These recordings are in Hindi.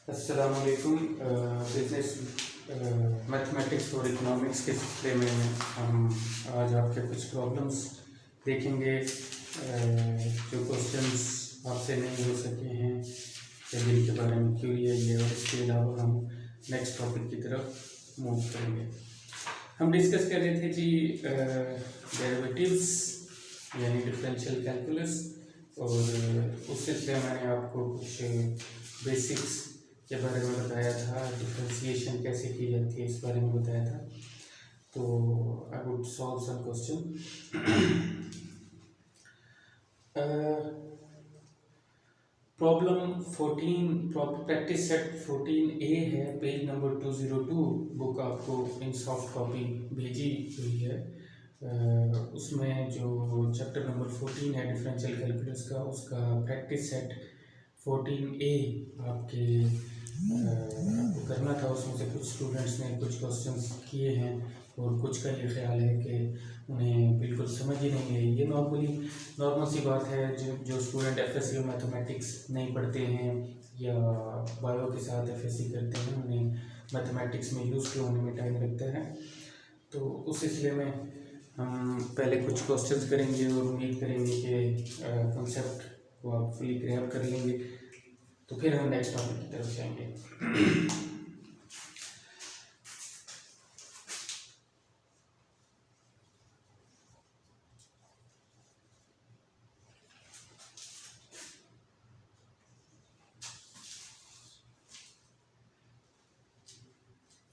अस्सलाम वालेकुम। बिजनेस मैथमेटिक्स और इकोनॉमिक्स के सिलसिले में हम आज आपके कुछ प्रॉब्लम्स देखेंगे जो क्वेश्चंस आपसे नहीं हो सके हैं या जिनके बारे में क्यूरी है, और इसके अलावा हम नेक्स्ट टॉपिक की तरफ मूव करेंगे। हम डिस्कस कर रहे थे जी डेरिवेटिव्स यानी डिफरेंशियल कैलकुलस, और उस सिलसिले में मैंने आपको कुछ बेसिक्स के बारे में बताया था, डिफरेंशिएशन कैसे की जाती है इस बारे में बताया था। तो I would solve some question. Problem 14 practice set 14A है, पेज नंबर 202। बुक आपको इन सॉफ्ट कॉपी भेजी हुई है। उसमें जो चैप्टर नंबर 14 है डिफरेंशियल कैलकुलस का, उसका प्रैक्टिस सेट 14A आपके आपको करना था। उसमें से कुछ स्टूडेंट्स ने कुछ क्वेश्चंस किए हैं और कुछ का ये ख्याल है कि उन्हें बिल्कुल समझ ही नहीं आई। ये नॉर्मल सी बात है। जो स्टूडेंट एफएससी मैथमेटिक्स नहीं पढ़ते हैं या बायो के साथ एफएससी करते हैं, उन्हें मैथमेटिक्स में यूज़ के होने में टाइम लगता है। तो उस सिलसिले में हम पहले कुछ क्वेश्चंस करेंगे और उम्मीद करेंगे कि कॉन्सेप्ट को आप फुली ग्रैब कर लेंगे, तो फिर हम नेक्स्ट टॉपिक की तरफ जाएंगे।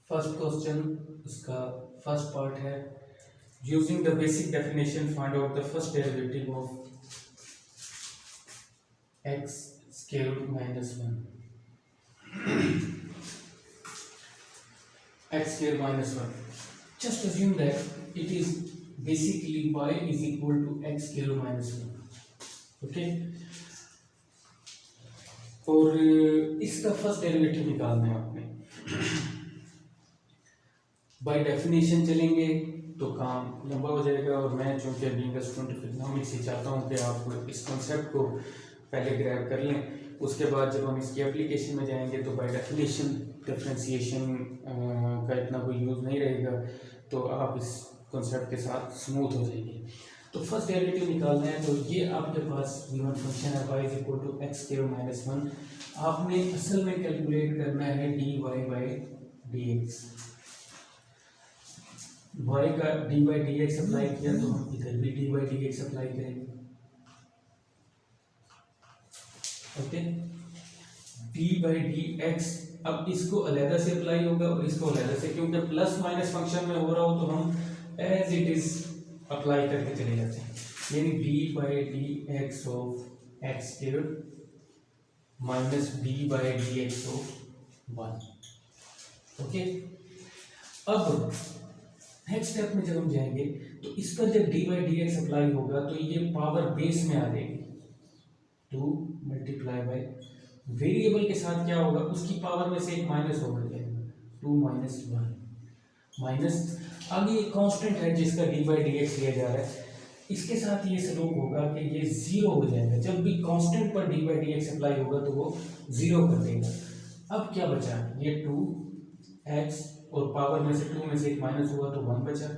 फर्स्ट क्वेश्चन, इसका फर्स्ट पार्ट है, using the basic definition find out the first derivative of x squared minus 1 x squared minus 1. Just assume that it is basically y is equal to x squared minus 1. Okay, और इसका फर्स्ट डेरिवेटिव निकालना है आपने। बाय डेफिनेशन चलेंगे तो काम लंबा हो जाएगा, और मैं चूँकि being a student of economics ही चाहता हूँ कि आप इस कॉन्सेप्ट को पहले ग्रैब कर लें। उसके बाद जब हम इसकी एप्लीकेशन में जाएंगे तो बाय डेफिनेशन डिफरेंशिएशन का इतना कोई यूज़ नहीं रहेगा, तो आप इस कॉन्सेप्ट के साथ स्मूथ हो जाएंगे। तो फर्स्ट डेरिवेटिव निकालना है, तो ये आपके पास गिवन फंक्शन है y is equal to x square minus 1। आपने असल में कैलकुलेट करना है dy बाई dx। y का dy बाई dx अप्लाई किया तो हम इधर भी dy बाई dx अप्लाई करेंगे। Okay, d by d x, अब इसको अलहदा से अप्लाई होगा और इसको अलहदा से, क्योंकि प्लस माइनस फंक्शन में हो रहा हो तो हम एज इट इज अप्लाई करके चले जाते हैं। यानी D by d x of x square minus D by d x of 1। Okay, अब नेक्स्ट स्टेप में जब हम जाएंगे तो इस पर जब D by d x apply होगा तो ये पावर बेस में आ जाएगी, 2 मल्टीप्लाई बाई वेरिएबल के साथ क्या होगा, उसकी पावर में से एक माइनस होकर जाएगा, 2 माइनस 1 माइनस, आगे एक कांस्टेंट है जिसका डी बाई डी एक्स लिया जा रहा है, इसके साथ ये सलूक होगा कि ये जीरो हो जाएगा। जब भी कांस्टेंट पर D by d x apply होगा तो वो जीरो कर देगा। अब क्या बचा, ये 2x और पावर में से 2 में से एक माइनस हुआ तो 1 बचा,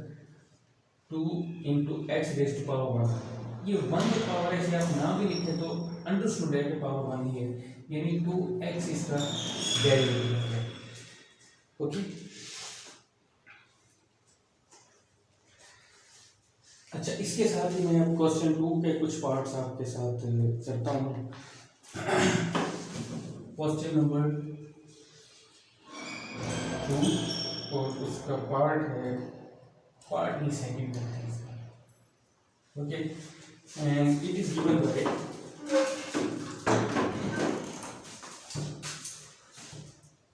2 into x raise to power 1। ये 1 की पावर है, इसे आप ना भी लिखें तो अंडरस्टूड है कि पावर 1 ही है, यानी 2x इसका डेरिवेटिव है। ओके, अच्छा, इसके साथ ही मैं अब क्वेश्चन 2 के कुछ पार्ट्स आपके साथ करता हूँ। क्वेश्चन नंबर 2 और उसका पार्ट नहीं सेकंड है इसका। Okay, and it is given bye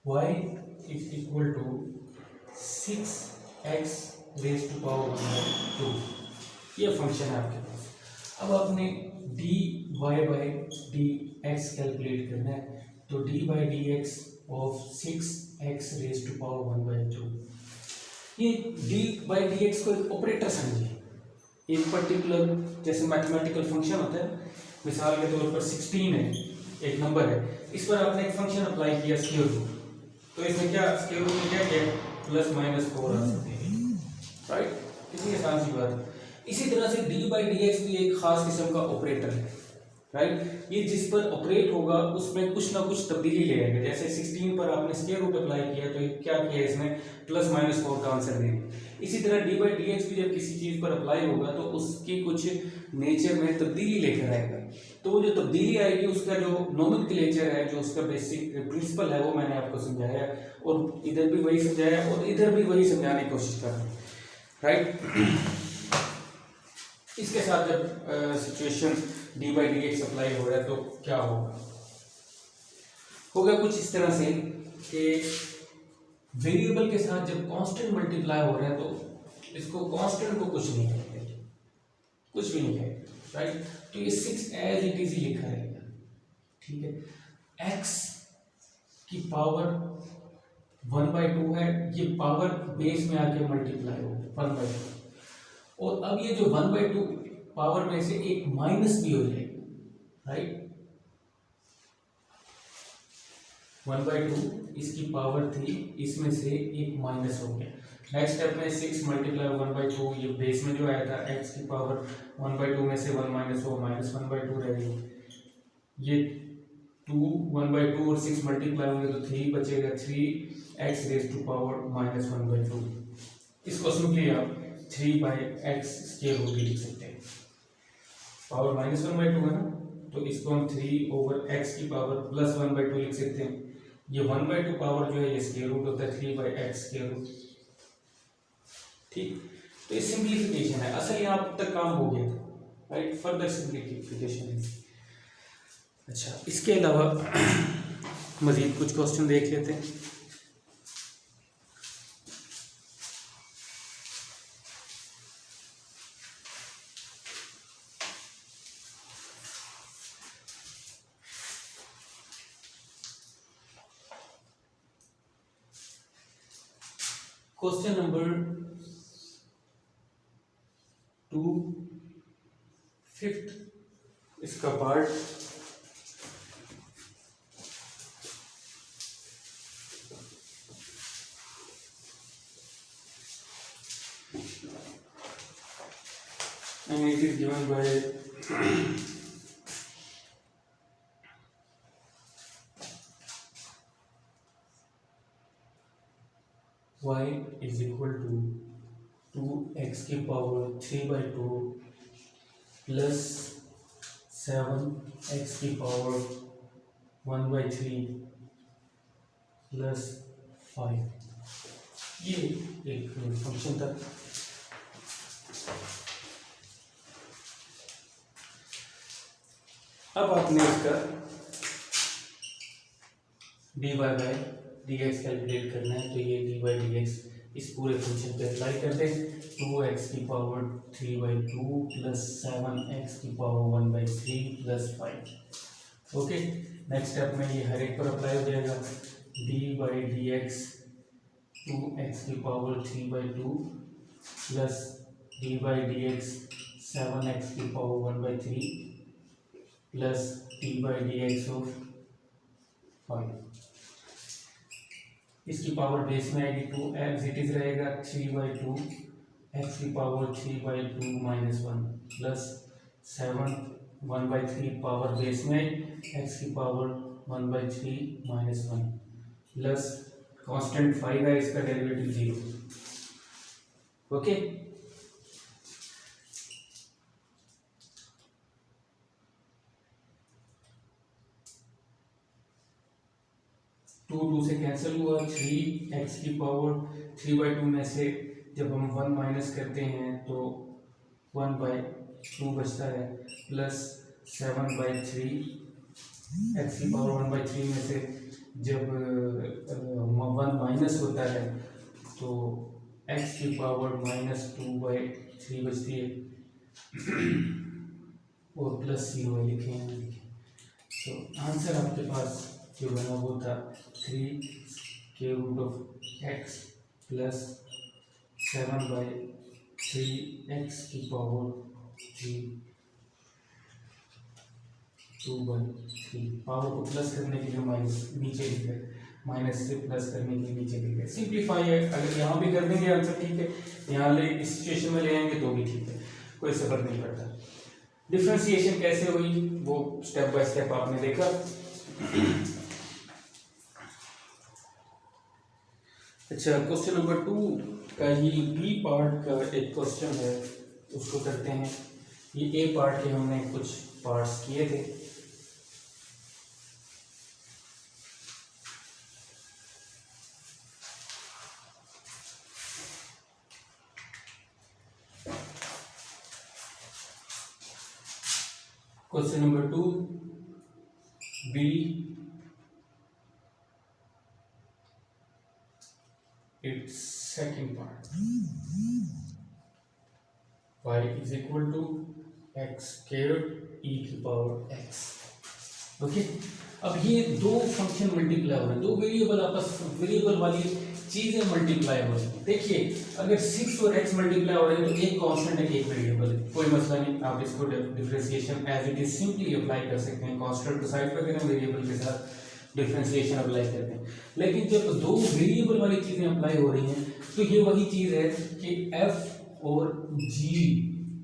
y is equal to 6x raised to power 2। ये फंक्शन है आपके पास। अब आपने dy by d x calculate करना है, तो d by d x of 6x raise to power 1/2। ये डी बाई डी एक्स को एक ऑपरेटर समझिए, एक पर्टिकुलर जैसे मैथमेटिकल फंक्शन होता है, मिसाल के तौर पर 16 है एक नंबर है, इस पर आपने एक फंक्शन अप्लाई किया स्क्वायर रूट, तो इसमें क्या स्क्वायर रूट में क्या किया प्लस माइनस 4 आ सकते हैं, राइट। कितनी आसान सी बात है। इसी तरह से डी बाई डी एक्स भी एक खास किस्म का ऑपरेटर है, राइट। ये जिस पर ऑपरेट होगा उसमें कुछ ना कुछ तब्दीली ले आएगा। जैसे 16 पर आपने स्क्वायर रूट अप्लाई किया तो क्या किया इसमें प्लस माइनस 4 का आंसर दे दिया। इसी तरह डी बाई डी एक्स भी जब किसी चीज़ पर अप्लाई होगा तो उसकी कुछ नेचर में तब्दीली लेकर आएगा। तो वो जो तब्दीली आएगी उसका जो नोमेनक्लेचर है, जो उसका बेसिक प्रिंसिपल है, वो मैंने आपको समझाया और इधर भी वही समझाया और इधर भी वही समझाने की कोशिश कर रहा हूँ, राइट। इसके साथ जब situation D by d x apply हो रहा है तो क्या होगा कुछ इस तरह से कि वेरिएबल के साथ जब कांस्टेंट मल्टीप्लाई हो रहा है तो इसको कांस्टेंट को कुछ नहीं कहेंगे, कुछ भी नहीं कहेंगे, राइट। तो ये 6 एज इट इज लिखा रहेगा, ठीक है। x की पावर 1/2 है, ये पावर बेस में आके मल्टीप्लाई होगा 1/2, और अब ये जो 1/2 पावर में से एक माइनस भी हो जाएगा, राइट। 1/2 इसकी पावर थी, इसमें से एक माइनस हो गया। नेक्स्ट स्टेप में 6 मल्टीप्लाई 1/2, ये बेस में जो आया था x की पावर 1/2 में से 1 माइनस हो, माइनस 1/2 रहेगी। ये 2 1/2 और 6 मल्टीप्लाई होंगे तो 3 बचेगा, 3x raise to power minus 1/2। इसको सिंपली आप 3/x स्क्वायर रूट लिख सकते हैं, पावर माइनस 1/2 है ना, तो इसको हम 3/x की पावर प्लस 1/2 लिख सकते हैं। ये 1/2 पावर जो है ये स्क्वायर रूट होता है 3/x स्क्वायर रूट, ठीक। तो ये सिंप्लीफिकेशन है, असल यहाँ तक काम हो गया था, राइट। फर्दर सिंप्लीफिकेशन है। अच्छा, इसके अलावा मजीद कुछ क्वेश्चन देख लेते हैं। क्वेश्चन नंबर 2 5th इसका part, and it is given by y is equal to 2x की पावर 3/2 प्लस 7x की पावर 1/3 प्लस 5। ये एक फंक्शन था। अब आपने इसका dy by d x calculate करना है, तो ये डी बाई डी एक्स इस पूरे फंक्शन पे अप्लाई कर दें। 2x की पावर 3/2 प्लस 7x की power 1/3 plus 5। Okay, next step में ये हर एक पर अप्लाई हो जाएगा। D by d x 2x की power 3/2 plus D by d x 7x की power 1/3 plus D by d x of 5। इसकी पावर बेस में आएगी 2, एज इट इज रहेगा 3/2 x की power 3/2 minus 1 plus 7 1/3 power base में x की पावर 1/3 माइनस 1 प्लस कांस्टेंट 5 है, इसका डेरिवेटिव 0। ओके, टू से कैंसिल हुआ। 3x की पावर 3/2 में से जब हम 1 माइनस करते हैं तो 1/2 बचता है, प्लस 7/3 x की पावर 1/3 में से जब 1 माइनस होता है तो x की पावर -2/3 बचती है और प्लस 0 लिखे हैं। तो आंसर आपके पास जो बना वो था 3√x प्लस 7/3 x की पावर 3 2/3। पावर को प्लस करने के लिए माइनस नीचे लिख रहे, माइनस से प्लस करने के लिए नीचे लिख रहे। सिंप्लीफाई है, अगर यहाँ भी कर देंगे आंसर ठीक है, यहाँ ले इस सिचुएशन में ले आएंगे तो भी ठीक है, कोई से फर्क नहीं पड़ता। डिफ्रेंसिएशन कैसे हुई वो स्टेप बाय स्टेप आपने देखा। अच्छा, क्वेश्चन नंबर 2 का ही बी पार्ट का एक क्वेश्चन है, उसको करते हैं। ये ए पार्ट के हमने कुछ पार्ट्स किए थे। Question number 2 B, its second part, y is equal to x squared e की पावर x। ओके, अब ये दो फंक्शन मल्टीप्लाई हो रहे हैं, दो वेरिएबल वाली चीजें मल्टीप्लाई हो रही हैं। देखिए, अगर 6 और x मल्टीप्लाई हो रहे हैं तो एक कांस्टेंट है, एक वेरिएबल है, कोई मसला नहीं, आप इसको differentiation as it is simply apply कर सकते हैं। कांस्टेंट को साइड पर करें, वेरिएबल के साथ डिफरेंशिएशन अप्लाई करते हैं। लेकिन जब दो वेरिएबल वाली चीजें अप्लाई हो रही हैं तो ये वही चीज है कि f और g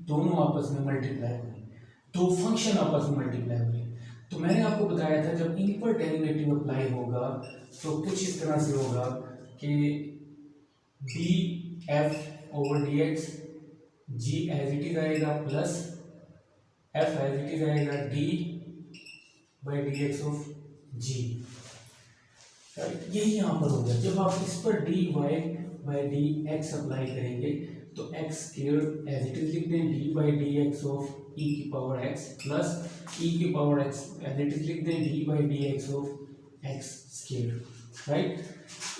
दोनों आपस में मल्टीप्लाई हो रही हैं, दो फंक्शन आपस में मल्टीप्लाई हो रही हैं। तो मैंने आपको बताया था जब इन पर डेरिवेटिव अप्लाई होगा तो कुछ इस तरह से होगा कि df over dx, g as it is आएगा plus f as it is आएगा d by dx of g। यही यहाँ पर हो गया। जब आप इस पर dy बाई dx अप्लाई करेंगे तो x square as it is लिख दें, d by dx of e की पावर x प्लस e की power x as it is लिख दें, d by dx of x square, right.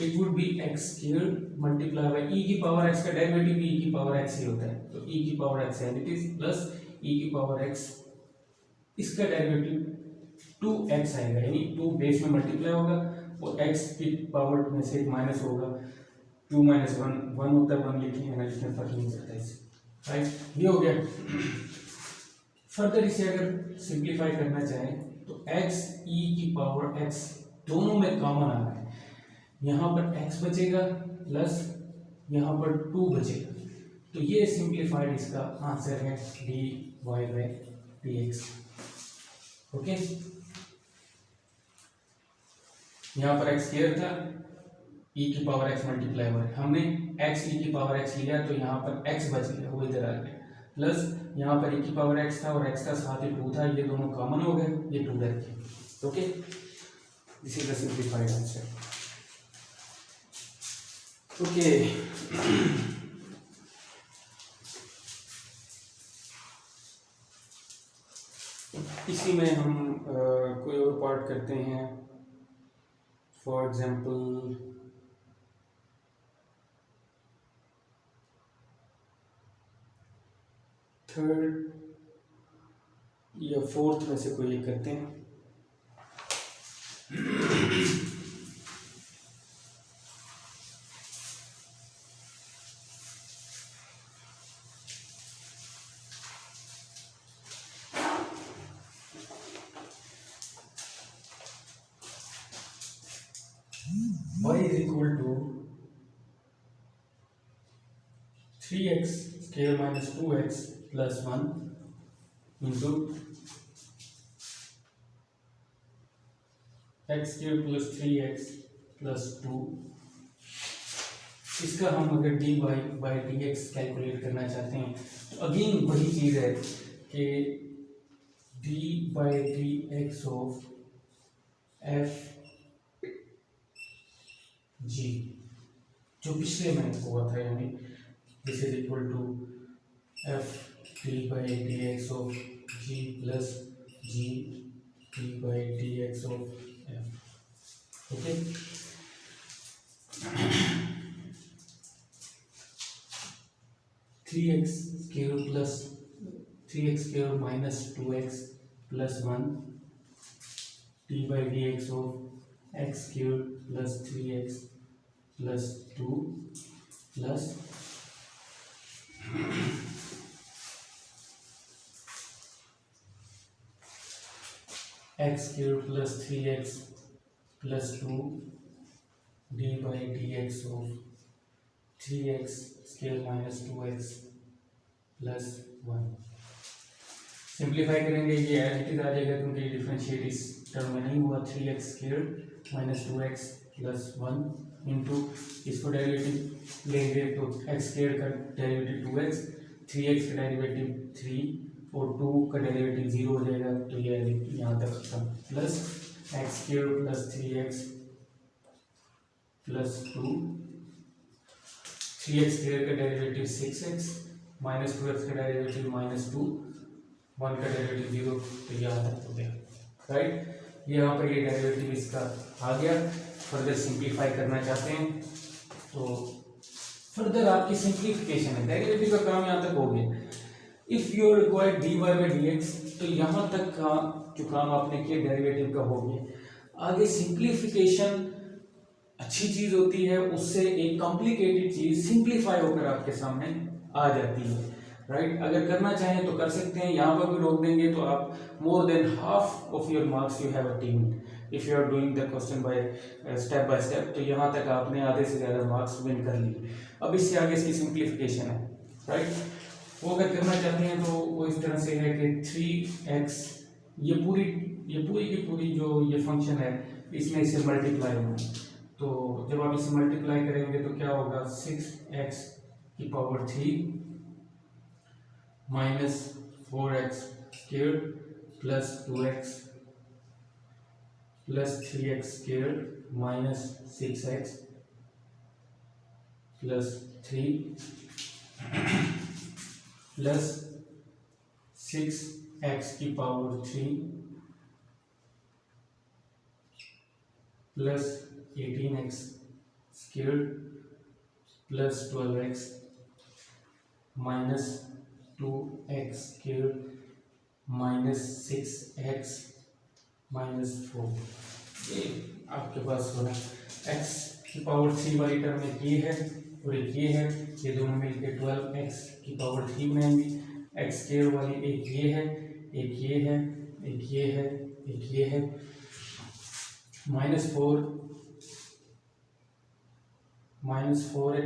It would be x square multiply by e की पावर x का डेरिवेटिव भी e की पावर x ही होता है, तो e की power x as it is plus e की पावर x, इसका डेरिवेटिव 2x आएगा, यानी 2 बेस में मल्टीप्लाई होगा और x की पावर में से एक माइनस होगा, 2 माइनस 1 होता है, 1 लिखें या लिखने फर्क नहीं पड़ता इससे, राइट। ये हो गया। फर्दर इसे अगर सिंप्लीफाई करना चाहें तो x e की पावर x दोनों में कॉमन आ रहा है, यहाँ पर x बचेगा प्लस यहाँ पर 2 बचेगा, तो ये सिंप्लीफाइड इसका आंसर है dy बाई dx। ओके, यहाँ पर x स्क्वायर था, e की पावर x मल्टीप्लाई हो रहा है, हमने x e की पावर x लिया तो यहाँ पर x बच गया, वो इधर आ गया, प्लस यहाँ पर e की पावर x था और x का साथ ही 2 था, ये दोनों कॉमन हो गए, ये 2 रह गए। Okay, this is the simplified answer. Okay, इसी में हम कोई और पार्ट करते हैं। फॉर एग्जाम्पल थर्ड या फोर्थ में से कोई एक करते हैं। y is equal to 3x square minus 2x plus 1 into x square plus 3x plus 2। इसका हम अगर dy बाई dx कैलकुलेट करना चाहते हैं तो अगेन वही चीज़ है कि d by dx of f g जो पिछले में हुआ था, यानी this is equal to f d by dx of g plus g d by dx of f। Okay, three x square minus 2x plus 1 d by dx of x square plus 3x plus 2 plus x cube plus 3x plus 2 d by d x of 3x square minus 2x plus 1। Simplify करेंगे ये एज इट इज आ जाएगा क्योंकि डिफरेंशिएट इस टर्म में नहीं हुआ। 3x square minus 2x plus 1 into इसको डेरिवेटिव लेंगे तो x स्क्वायर का डेरिवेटिव 2x, 3x का डेरिवेटिव 3 और 2 का डेरिवेटिव 0 हो जाएगा तो ये यहाँ तक खत्म। Plus x square plus 3x plus 2, 3x square का डेरिवेटिव 6x माइनस 2x का डेरिवेटिव माइनस 2, 1 का डेरिवेटिव 0 तो यहाँ तक हो गया। राइट, यहाँ पर ये डेरिवेटिव इसका आ गया। फर्दर सिंप्लीफाई करना चाहते हैं तो फर्दर आपकी सिंप्लीफिकेशन है, डेरिवेटिव का काम यहाँ तक हो गया। If you required d y by d x तो यहाँ तक का जो काम आपने किया डेरिवेटिव का हो गया। आगे सिंप्लीफिकेशन अच्छी चीज होती है, उससे एक कॉम्प्लिकेटेड चीज सिंप्लीफाई होकर आपके सामने आ जाती है। राइट, अगर करना चाहें तो कर सकते हैं, यहाँ पर भी रोक देंगे तो आप more than half of your marks you have attend if you are doing the question by step. तो यहाँ तक आपने आधे से ज़्यादा मार्क्स विन कर लिए। अब इससे आगे इसकी सिंप्लीफिकेशन है। राइट, वो अगर करना चाहते हैं तो वो इस तरह से है कि 3x ये पूरी की पूरी जो ये फंक्शन है इसमें इसे मल्टीप्लाई होना। तो जब आप इसे मल्टीप्लाई करेंगे तो क्या होगा, 6x की power 3 minus 4x square plus 2x plus 3x square minus 6x plus 3 plus 6x की power 3 plus 18x square plus 12x minus 2x square minus 6x minus 4। ये आपके पास हो रहा है। x की पावर 3 वाली टर्म में ये है और एक ये है, ये दोनों मिलकर 12x की पावर 3 बनाएंगे। x स्क्वायर वाली एक ये है, एक ये है, एक ये है, एक ये है, minus 4x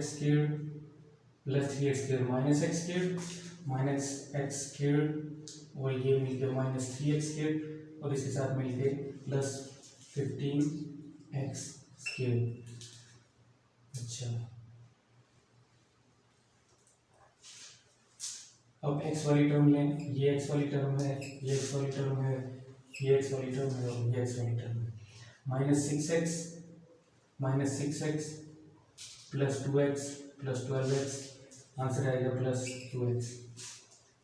square plus 3x square minus x square minus x square और ये मिलकर माइनस 3x स्क्वायर और इसके साथ मिलकर प्लस 15x स्क्वायर। अच्छा, अब x वाली टर्म लें, ये x वाली टर्म है, ये x वाली टर्म है, ये x वाली टर्म है और ये x वाली टर्म है। Minus 6x plus 2x plus 12x, answer आएगा प्लस 2x।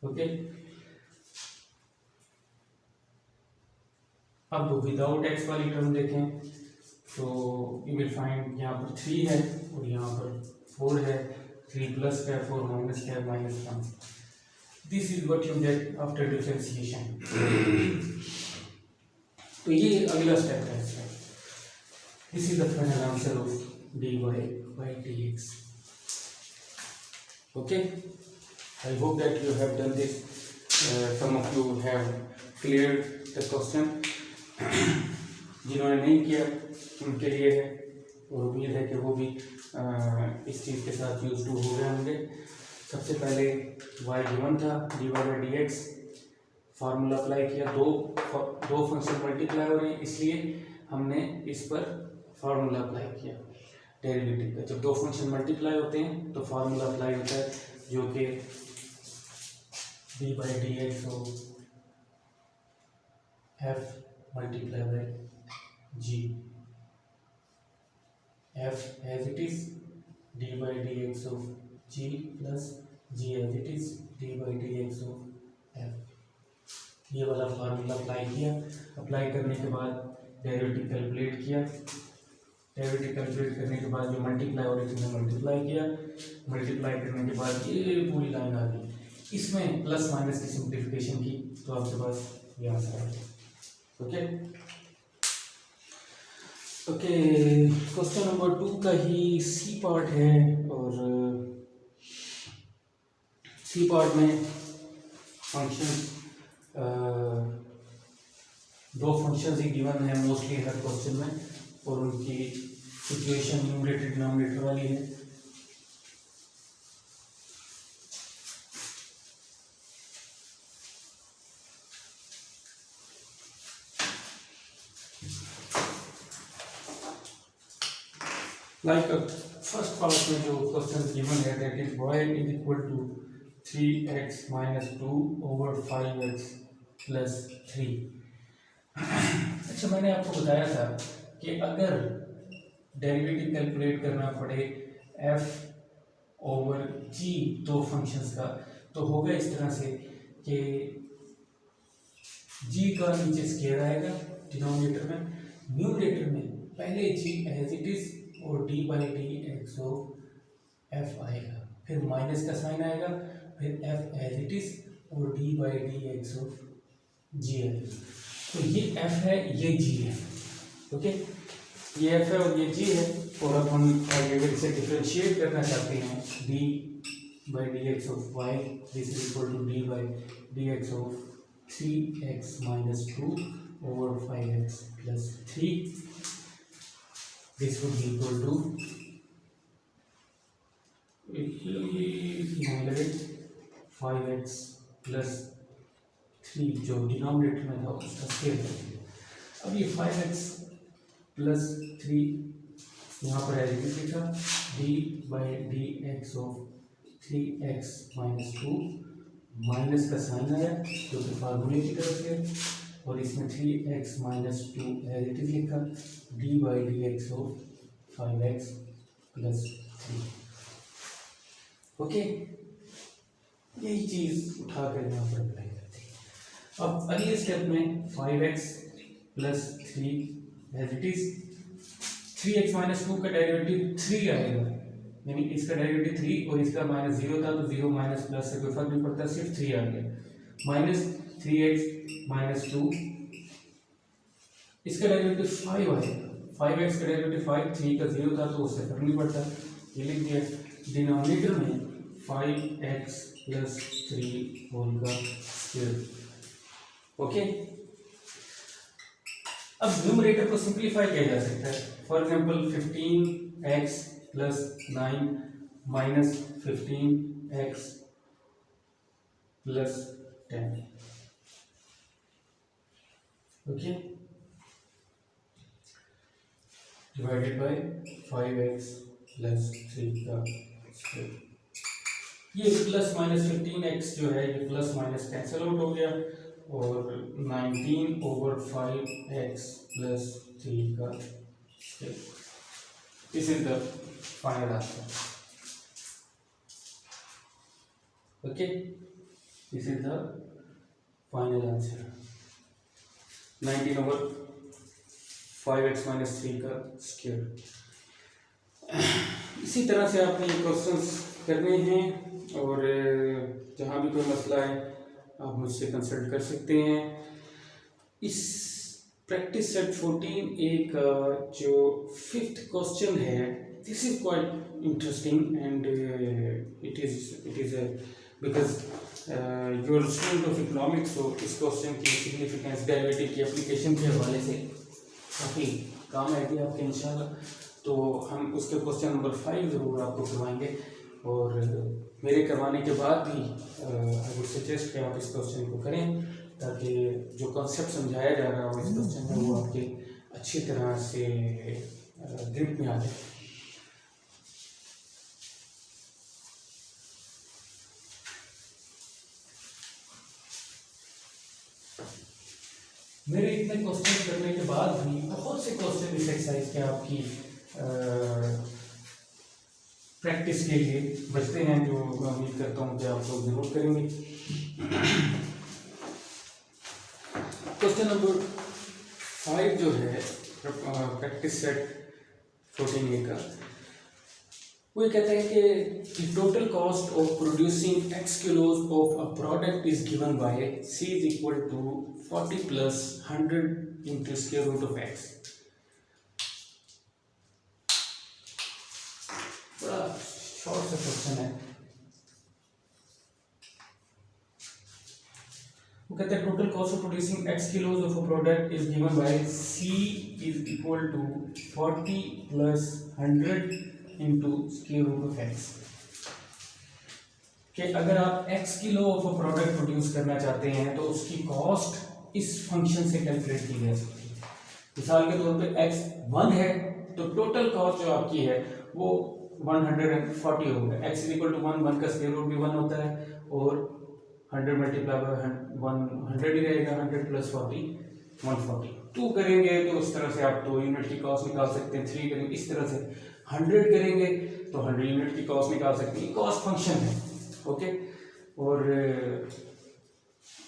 ओके, अब विदाउट x वाली टर्म देखें तो यू विल फाइंड यहाँ पर 3 है और यहाँ पर 4 है, 3 प्लस का है, 4 माइनस का है, minus 1। This is what you get after differentiation. तो ये अगला स्टेप है इसका। This is the final answer of dy by dx. Okay, I hope that you have done this. Some of you have cleared the question. जिन्होंने नहीं किया उनके लिए है और उम्मीद है कि वो भी इस चीज़ के साथ यूज टू हो गए होंगे। सबसे पहले y गिवन था, dy by dx formula apply किया, दो फंक्शन मल्टीप्लाई हो रहे हैं इसलिए हमने इस पर फार्मूला अप्लाई किया डेरिवेटिव का। जब दो फंक्शन मल्टीप्लाई होते हैं तो फार्मूला अप्लाई होता है जो कि डी बाई डी एक्स हो f multiply by g, f as it is d by d x of g plus g as it is d by d x of f. ये वाला फार्मूला अप्लाई किया। अप्लाई करने के बाद डेरिवेटिव कैलकुलेट किया, डेरिवेटिव कैलकुलेट करने के बाद जो मल्टीप्लाई हो रही थी मल्टीप्लाई किया, मल्टीप्लाई करने के बाद ये पूरी लाइन आ गई। इसमें प्लस माइनस की सिंप्लीफिकेशन की तो आपके पास ये आंसर आ गया। ओके ओके, क्वेश्चन नंबर 2 का ही सी पार्ट है और सी पार्ट में फंक्शन दो फंक्शंस ही गिवन है मोस्टली हर क्वेश्चन में, और उनकी इक्वेशन न्यूमरेटर डिनोमिनेटर वाली है। लाइक फर्स्ट पार्ट में जो क्वेश्चन गिवन है that is y is equal to 3x minus 2 over 5x plus 3। अच्छा, मैंने आपको बताया था कि अगर डेरिवेटिव कैलकुलेट करना पड़े f ओवर g दो फंक्शंस का, तो होगा इस तरह से कि g का नीचे स्क्वायर आएगा डिनोमिनेटर में, न्यूमरेटर में पहले g एज इट इज और d by d x of f आएगा, फिर माइनस का साइन आएगा, फिर f एज इट इज और d by d x of g आएगा। तो ये f है, ये g है, ओके, ये f है और ये g है। और अब हम अगर इसे डिफरेंशिएट करना चाहते हैं d by d x of y this is equal to d by d x of 3x minus 2 over 5x plus 3। This would be equal to 5x plus 3 जो डिनोमिनेटर में था उसका स्क्वायर कर दिया। अब ये 5x प्लस 3 यहाँ पर एज लिखा d by d x of 3x minus 2, minus का साइन आया जो कि फार्मूले की तरफ से, और इसमें 3x minus 2 as it is लिखा d by d x of 5x plus 3। Okay, यही चीज़ उठा कर यहाँ पर अप्लाई करते हैं। अब अगले स्टेप में 5x plus 3 as it is, 3x minus 2 का डेरिवेटिव 3 आएगा, यानी इसका डेरिवेटिव 3 और इसका माइनस 0 था, तो 0 माइनस प्लस से कोई फर्क नहीं पड़ता, सिर्फ 3 आ गया, माइनस 3x माइनस 2, इसका डेरिवेटिव 5 आएगा, 5x का डेरिवेटिव 5, 3 का 0 था तो उससे फर्क नहीं पड़ता, ये लिख दिया। डिनोमिनेटर में 5x प्लस 3 होल का स्क्वायर, ओके। अब न्यूमरेटर को सिंप्लीफाई किया जा सकता है, for example 15x plus 9 minus 15x plus 10, okay, divided by 5x plus 3 का स्क्वायर। ये प्लस माइनस 15x जो है ये प्लस माइनस कैंसिल आउट हो गया, और 19 ओवर 5x प्लस 3 का square. This is the final answer, okay, this is the final answer 19 over 5x minus 3 का स्क्वायर। इसी तरह से आपने ये क्वेश्चंस करने हैं, और जहाँ भी कोई मसला है आप मुझसे कंसल्ट कर सकते हैं। इस प्रैक्टिस सेट 14A का जो 5th क्वेश्चन है, this is quite interesting and it is because you are student of economics, तो इस क्वेश्चन की सिग्निफिकेंस डेरिवेटिव की एप्लीकेशन के हवाले से काफ़ी काम आएगी आपके इंशाल्लाह। तो हम उसके क्वेश्चन नंबर 5 ज़रूर आपको करवाएंगे, और मेरे करवाने के बाद भी आई वुड सजेस्ट कि आप इस क्वेश्चन को करें, ताकि जो कॉन्सेप्ट समझाया जा रहा हो इस क्वेश्चन में वो आपके अच्छी तरह से ग्रिप में आ जाए। मेरे इतने क्वेश्चन करने के बाद भी बहुत से क्वेश्चन इस एक्सरसाइज के आपकी प्रैक्टिस के लिए बचते हैं, जो मैं उम्मीद करता हूँ कि आप लोग जरूर करेंगे। क्वेश्चन नंबर 5 जो है प्रैक्टिस सेट 14A का, वो कहता है कि total cost of producing x kilos of a product is given by c is equal to 40 plus 100 into square root of x। बड़ा शॉर्ट सा क्वेश्चन है। वो कहते हैं total cost of producing x kilos of a product is given by c is equal to 40 plus 100 into square root of x। कि अगर आप x kilo of a product produce करना चाहते हैं तो उसकी कॉस्ट इस फंक्शन से कैलकुलेट की जा सकती है। मिसाल के तौर पे x 1 है तो टोटल कॉस्ट जो आपकी है वो 140 होगा। x इज इक्वल टू 1 का स्क्वायर रूट भी 1 होता है और 100 मल्टीप्लाई बाय 100 ही रहेगा। 100 प्लस 40 140। 2 करेंगे तो उस तरह से आप 2 यूनिट की कॉस्ट निकाल सकते हैं। 3 करेंगे इस तरह से। 100 करेंगे तो 100 यूनिट की कॉस्ट निकाल सकते हैं। कॉस्ट फंक्शन है, ओके। और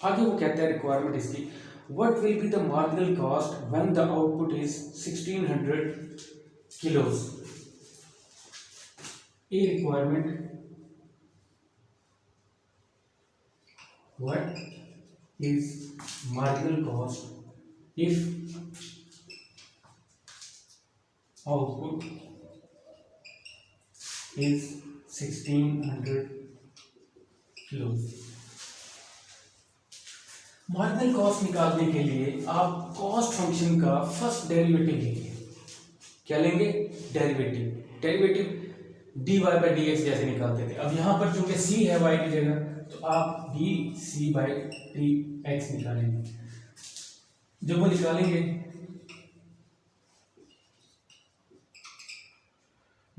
आगे वो कहता है रिक्वायरमेंट इसकी, what will be the marginal cost when the output is 1600 kilos. A requirement, what is marginal cost if output is 1600 kilos। Marginal cost निकालने के लिए आप कॉस्ट फंक्शन का फर्स्ट डेरिवेटिव लेंगे। क्या लेंगे? Derivative. Derivative dy by d x जैसे निकालते थे। अब यहाँ पर चूंकि c है y की जगह तो आप d c by d x निकालेंगे। जब वो निकालेंगे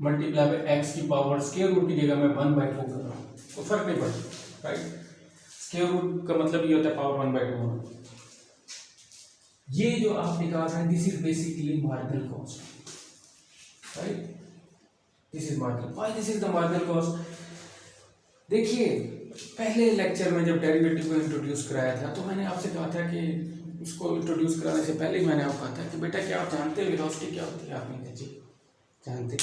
मल्टीप्लाई बाई एक्स की पावर स्क्वायर रूट की जगह मैं 1/2 कर रहा हूँ तो फर्क नहीं पड़ता, राइट। स्क्वायर रूट का मतलब ये होता है पावर 1/2 होना। ये जो आप निकाल रहे हैं this is basically marginal cost, right. This is marginal. Why this is the marginal cost? देखिए पहले लेक्चर में जब डेरिवेटिव को इंट्रोड्यूस कराया था तो मैंने आपसे कहा था कि उसको इंट्रोड्यूस कराने से पहले ही मैंने आपको कहा था कि बेटा क्या आप जानते हैं वेलोसिटी क्या होती है? आपने कहा जी जानते।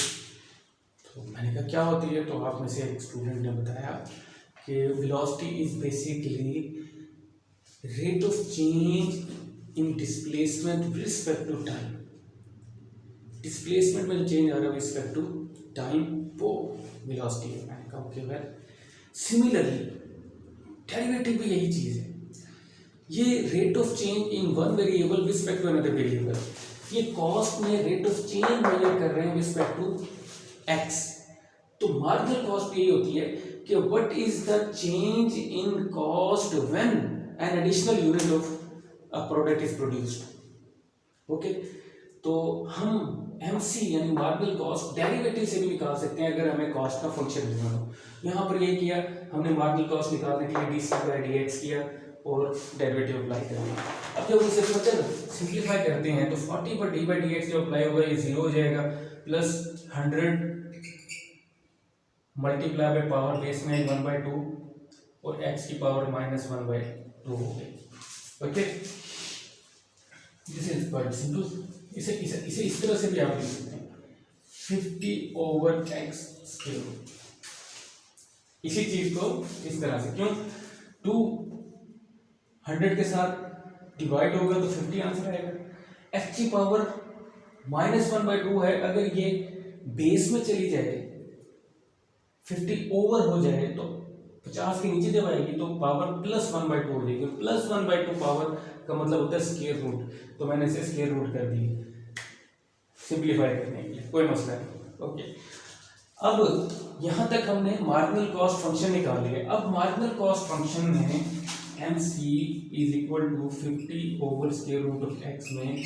तो मैंने कहा क्या होती है? तो आप में से एक स्टूडेंट ने बताया कि velocity is basically rate of change in displacement with respect to time. Displacement में जो चेंज आ रहा है रिस्पेक्ट टू टाइम वो वेलोसिटी है। मैंने कहा ओके वेल सिमिलरली डेरिवेटिव भी यही चीज है। ये rate of change in one variable with respect to another variable. ये कॉस्ट में रेट ऑफ चेंज मेजर कर रहे हैं विद रिस्पेक्ट टू एक्स। तो मार्जिनल कॉस्ट यही होती है कि what is the change in cost when an additional unit of a product is produced. Okay, तो हम MC यानी मार्जिनल कॉस्ट डेरिवेटिव से भी निकाल सकते हैं अगर हमें कॉस्ट का फंक्शन लेना हो। यहाँ पर ये किया हमने मार्जिनल कॉस्ट निकालने के लिए d c by d x किया और डेरिवेटिव अप्लाई कर दिया। अब जब इसे सिंप्लीफाई करते हैं तो 40 पर डी बाई डी एक्स जो अप्लाई होगा ये 0 हो जाएगा plus 100 multiply by power base में 1/2 और x की पावर -1/2 हो गई। Okay, this is quite simple. इसे इसे इसे इस तरह से भी आप लिख सकते हैं 50/x स्क्वायर। इसी चीज को इस तरह से, क्यों 200 के साथ डिवाइड होगा तो 50 आंसर आएगा। x की पावर -1/2 है, अगर ये बेस में चली जाए 50 ओवर हो जाए तो 50 के नीचे जब आएगी तो पावर +1/2 हो जाएगी। +1/2 पावर का मतलब होता है स्क्वायर रूट, तो मैंने इसे स्क्वायर रूट कर दी सिंप्लीफाई करने के लिए, कोई मसला नहीं। ओके, अब यहां तक हमने मार्जिनल कॉस्ट फंक्शन निकाल लिया। अब मार्जिनल कॉस्ट फंक्शन में MC is equal to 50/√x में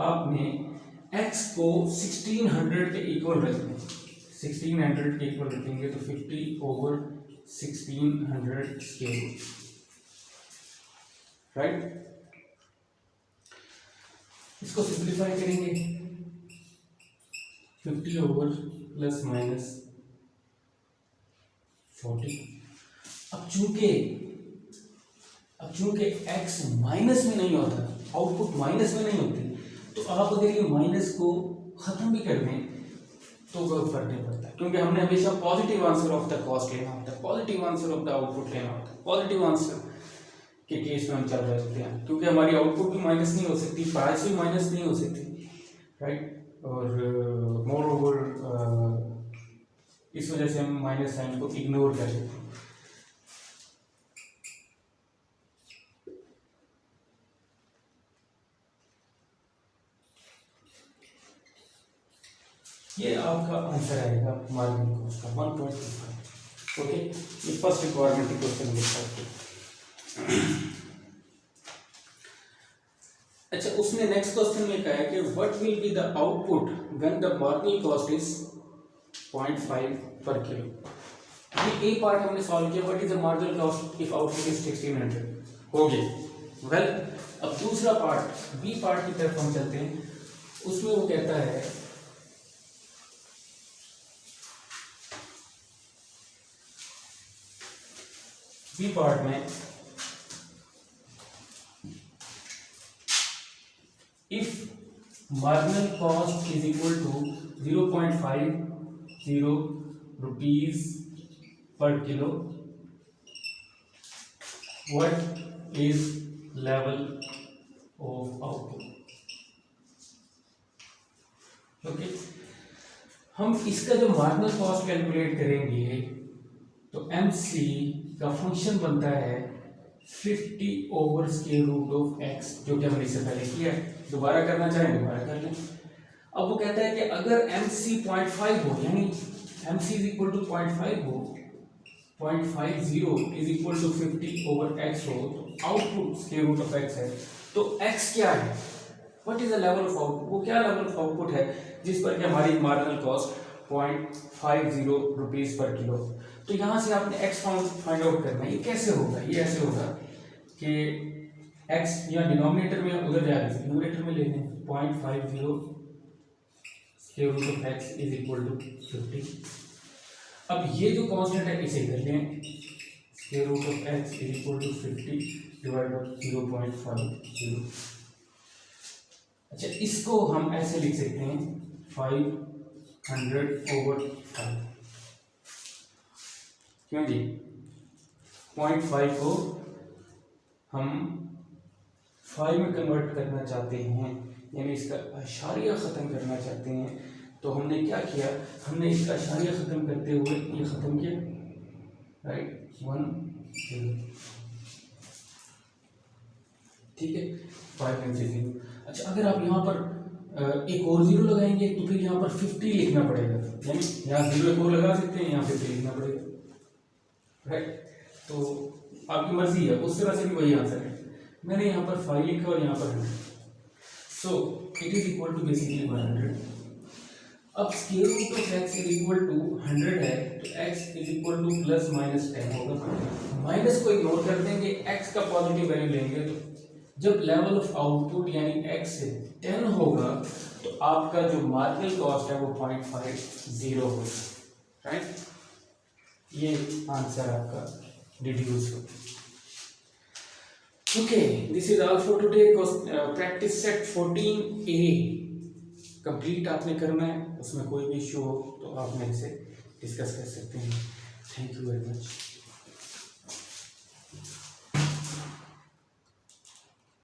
आपने x को 1600 के इक्वल रखना है। 1600 के इक्वल रखेंगे तो 50/1600 स्क्वायर रूट, राइट। इसको सिंप्लीफाई करेंगे 50 ओवर प्लस माइनस 40। अब चूंकि x माइनस में नहीं होता, आउटपुट माइनस में नहीं होती, तो आप अगर ये माइनस को खत्म भी कर दें तो कोई फर्क नहीं पड़ता, क्योंकि हमने हमेशा positive answer of the cost लेना होता है, positive answer of the output लेना होता है। पॉजिटिव आंसर के केस में हम चल रहे होते हैं, क्योंकि हमारी आउटपुट भी माइनस नहीं हो सकती, प्राइस भी माइनस नहीं हो सकती, राइट। और मोर ओवर इस वजह से हम माइनस साइन को इग्नोर कर लेते हैं। ये आपका आंसर आएगा मार्जिनल कॉस्ट का 1.25। ओके, ये फर्स्ट रिक्वायरमेंट क्वेश्चन लिख सकते। अच्छा, उसने नेक्स्ट क्वेश्चन में कहा है कि what will be the output when the marginal cost is 0.5 पर किलो। ये ए पार्ट हमने सॉल्व किया, what is the marginal cost if output is 1600 हो गया। वेल, अब दूसरा पार्ट बी पार्ट की तरफ हम चलते हैं। उसमें वो कहता है बी पार्ट में if marginal cost is equal to 0.50 rupees पर kilo, what is level of output. Okay, हम इसका जो मार्जिनल कॉस्ट कैलकुलेट करेंगे तो MC का फंक्शन बनता है 50 over square root of x, जो कि हमने इससे पहले किया है। दोबारा करना चाहें दोबारा कर लें। अब वो कहता है कि अगर MC 0.5 हो, यानी MC इज इक्वल टू 0.5 हो, 0.50 is equal to 50 over x हो, तो output square root of x है। तो x क्या है, what is the level of output, वो क्या लेवल ऑफ आउटपुट है जिस पर कि हमारी मार्जिनल कॉस्ट 0.50 रुपीज पर किलो। तो यहाँ से आपने x फाइंड आउट करना है। ये कैसे होगा, ये ऐसे होगा कि x या डिनोमिनेटर में उधर जाएगा, न्यूमरेटर में ले लें 0.50 square root of x is equal to 50। अब ये जो कांस्टेंट है इसे कर लें, square root of x is equal to 50 divide by 0.50। अच्छा, इसको हम ऐसे लिख सकते हैं 500 ओवर 5। क्यों जी, 0.5 को हम 5 में कन्वर्ट करना चाहते हैं, यानी इसका अशारिया ख़त्म करना चाहते हैं। तो हमने क्या किया, हमने इसका अशारिया ख़त्म करते हुए ये ख़त्म किया, राइट, 1 0, ठीक है, 5 में 0। अच्छा, अगर आप यहाँ पर एक और 0 लगाएंगे तो फिर यहाँ पर 50 लिखना पड़ेगा, यानी यहाँ 0 एक और लगा सकते हैं, यहाँ 50 लिखना पड़ेगा, राइट। तो आपकी मर्जी है, उस तरह से भी वही आंसर है। मैंने यहाँ पर 5 लिखा और यहाँ पर 100, so it is equal to basically 100। अब square root of x is equal to 100 है, तो x is equal to plus minus 10 होगा। माइनस को इग्नोर कर देंगे, x का पॉजिटिव वैल्यू लेंगे, तो जब लेवल ऑफ आउटपुट यानी x से 10 होगा तो आपका जो मार्जिनल कॉस्ट है वो 0.50 होगा, राइट। ये आंसर आपका डिड्यूस हो। Okay, this is all for today. Practice set 14A complete आपने करना है। उसमें कोई भी इश्यू हो तो आप मेरे से डिस्कस कर सकते हैं। Thank you very much.